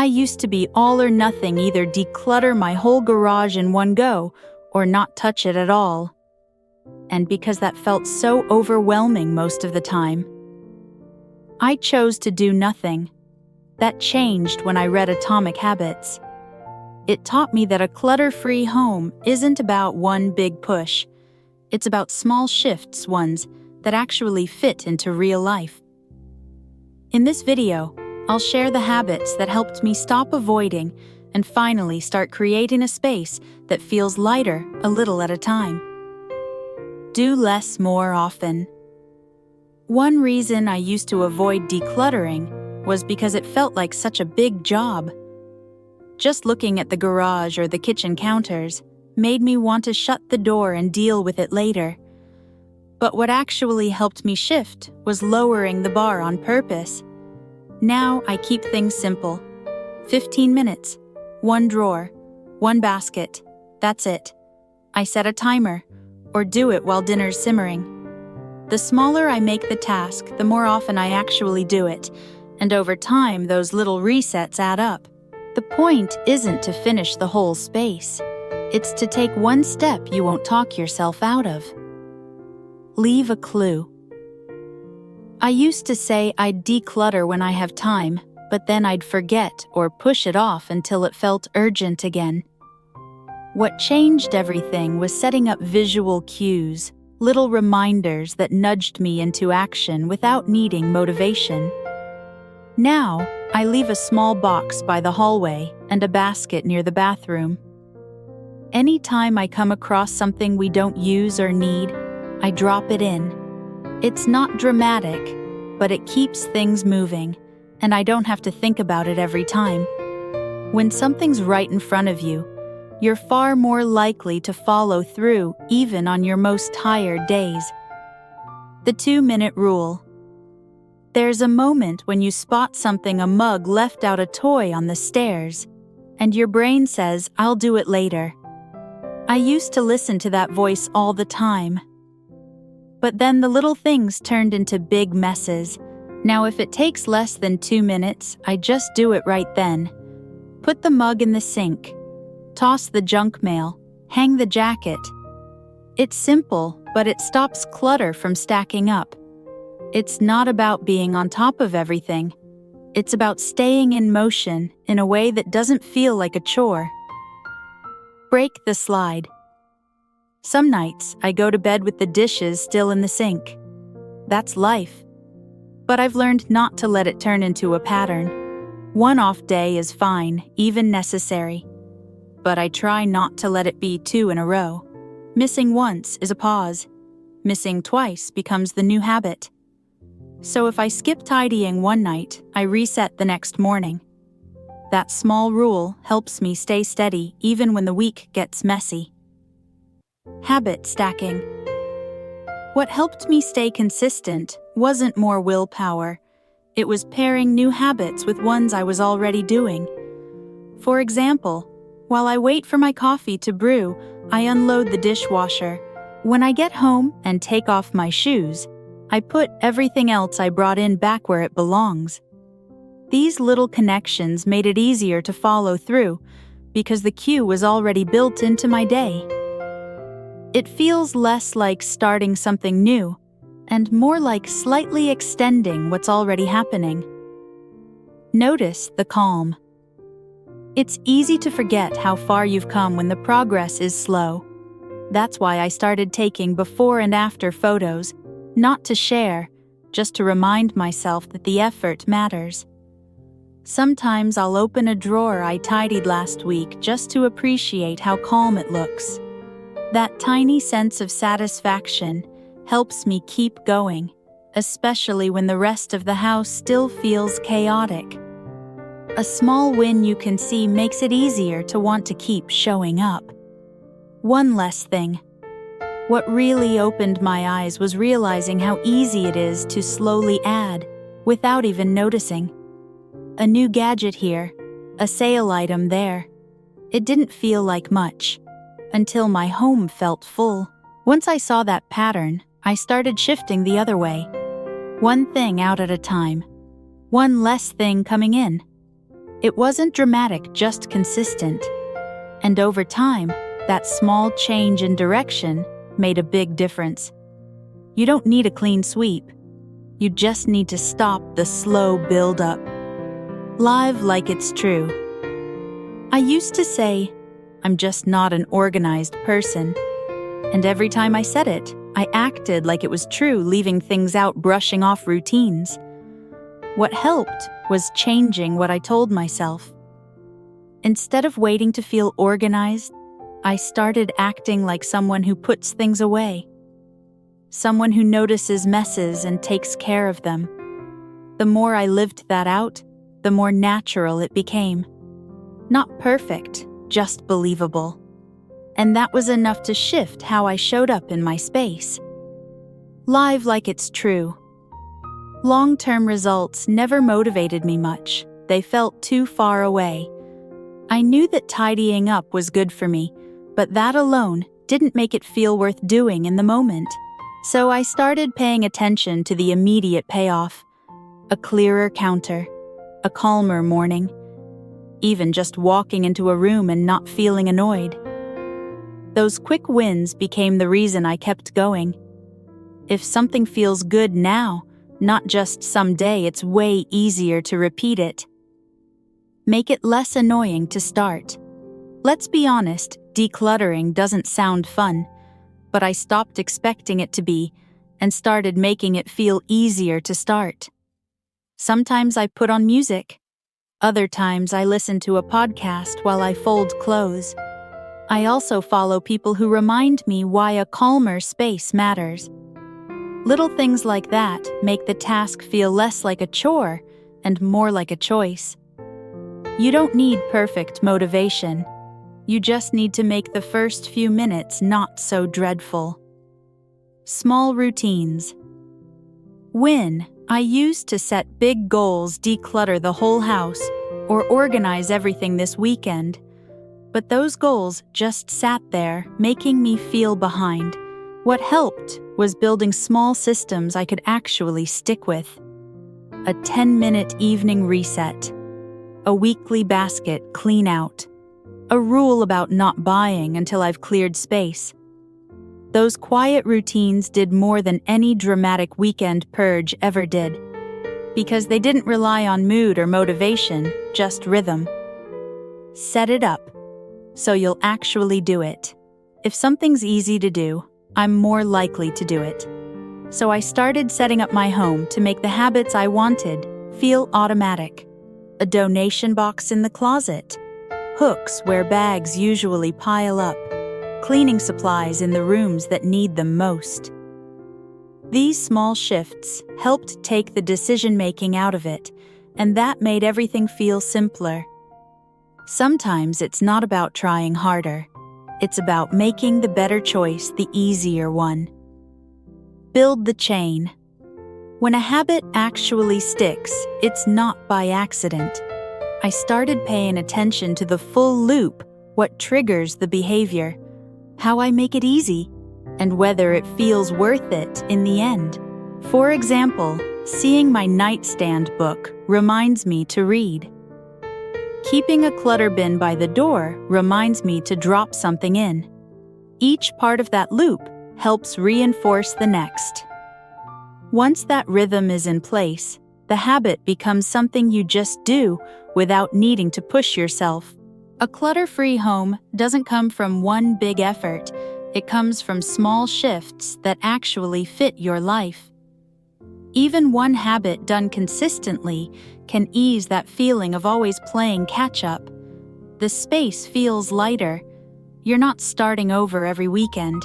I used to be all or nothing, either declutter my whole garage in one go or not touch it at all. And because that felt so overwhelming most of the time, I chose to do nothing. That changed when I read Atomic Habits. It taught me that a clutter-free home isn't about one big push. It's about small shifts, ones that actually fit into real life. In this video, I'll share the habits that helped me stop avoiding and finally start creating a space that feels lighter a little at a time. Do less more often. One reason I used to avoid decluttering was because it felt like such a big job. Just looking at the garage or the kitchen counters made me want to shut the door and deal with it later. But what actually helped me shift was lowering the bar on purpose. Now I keep things simple. 15 minutes, one drawer, one basket, that's it. I set a timer, or do it while dinner's simmering. The smaller I make the task, the more often I actually do it, and over time those little resets add up. The point isn't to finish the whole space. It's to take one step you won't talk yourself out of. Leave a clue. I used to say I'd declutter when I have time, but then I'd forget or push it off until it felt urgent again. What changed everything was setting up visual cues, little reminders that nudged me into action without needing motivation. Now, I leave a small box by the hallway and a basket near the bathroom. Anytime I come across something we don't use or need, I drop it in. It's not dramatic, but it keeps things moving, and I don't have to think about it every time. When something's right in front of you, you're far more likely to follow through even on your most tired days. The 2-minute rule. There's a moment when you spot something, a mug left out, a toy on the stairs, and your brain says, "I'll do it later." I used to listen to that voice all the time. But then the little things turned into big messes. Now if it takes less than 2 minutes, I just do it right then. Put the mug in the sink. Toss the junk mail. Hang the jacket. It's simple, but it stops clutter from stacking up. It's not about being on top of everything. It's about staying in motion in a way that doesn't feel like a chore. Break the slide. Some nights, I go to bed with the dishes still in the sink. That's life. But I've learned not to let it turn into a pattern. One off day is fine, even necessary. But I try not to let it be 2 in a row. Missing once is a pause. Missing twice becomes the new habit. So if I skip tidying one night, I reset the next morning. That small rule helps me stay steady even when the week gets messy. Habit stacking. What helped me stay consistent wasn't more willpower. It was pairing new habits with ones I was already doing. For example, while I wait for my coffee to brew, I unload the dishwasher. When I get home and take off my shoes, I put everything else I brought in back where it belongs. These little connections made it easier to follow through because the cue was already built into my day. It feels less like starting something new and more like slightly extending what's already happening. Notice the calm. It's easy to forget how far you've come when the progress is slow. That's why I started taking before and after photos, not to share, just to remind myself that the effort matters. Sometimes I'll open a drawer I tidied last week just to appreciate how calm it looks. That tiny sense of satisfaction helps me keep going, especially when the rest of the house still feels chaotic. A small win you can see makes it easier to want to keep showing up. One less thing. What really opened my eyes was realizing how easy it is to slowly add, without even noticing. A new gadget here, a sale item there. It didn't feel like much, until my home felt full. Once I saw that pattern, I started shifting the other way. One thing out at a time. One less thing coming in. It wasn't dramatic, just consistent. And over time, that small change in direction made a big difference. You don't need a clean sweep. You just need to stop the slow build-up. Live like it's true. I used to say, I'm just not an organized person. And every time I said it, I acted like it was true, leaving things out, brushing off routines. What helped was changing what I told myself. Instead of waiting to feel organized, I started acting like someone who puts things away. Someone who notices messes and takes care of them. The more I lived that out, the more natural it became. Not perfect, just believable. And that was enough to shift how I showed up in my space. Live like it's true. Long-term results never motivated me much. They felt too far away. I knew that tidying up was good for me, but that alone didn't make it feel worth doing in the moment. So I started paying attention to the immediate payoff. A clearer counter, a calmer morning, even just walking into a room and not feeling annoyed. Those quick wins became the reason I kept going. If something feels good now, not just someday, it's way easier to repeat it. Make it less annoying to start. Let's be honest, decluttering doesn't sound fun, but I stopped expecting it to be and started making it feel easier to start. Sometimes I put on music. Other times I listen to a podcast while I fold clothes. I also follow people who remind me why a calmer space matters. Little things like that make the task feel less like a chore and more like a choice. You don't need perfect motivation. You just need to make the first few minutes not so dreadful. Small routines. When I used to set big goals, declutter the whole house, or organize everything this weekend. But those goals just sat there, making me feel behind. What helped was building small systems I could actually stick with. A 10-minute evening reset. A weekly basket clean out. A rule about not buying until I've cleared space. Those quiet routines did more than any dramatic weekend purge ever did. Because they didn't rely on mood or motivation, just rhythm. Set it up so you'll actually do it. If something's easy to do, I'm more likely to do it. So I started setting up my home to make the habits I wanted feel automatic. A donation box in the closet. Hooks where bags usually pile up. Cleaning supplies in the rooms that need them most. These small shifts helped take the decision-making out of it, and that made everything feel simpler. Sometimes it's not about trying harder. It's about making the better choice the easier one. Build the chain. When a habit actually sticks, it's not by accident. I started paying attention to the full loop, what triggers the behavior, how I make it easy, and whether it feels worth it in the end. For example, seeing my nightstand book reminds me to read. Keeping a clutter bin by the door reminds me to drop something in. Each part of that loop helps reinforce the next. Once that rhythm is in place, the habit becomes something you just do without needing to push yourself. A clutter-free home doesn't come from one big effort. It comes from small shifts that actually fit your life. Even one habit done consistently can ease that feeling of always playing catch-up. The space feels lighter. You're not starting over every weekend.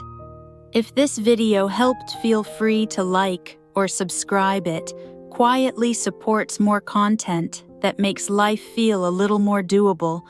If this video helped, feel free to like or subscribe. It quietly supports more content that makes life feel a little more doable.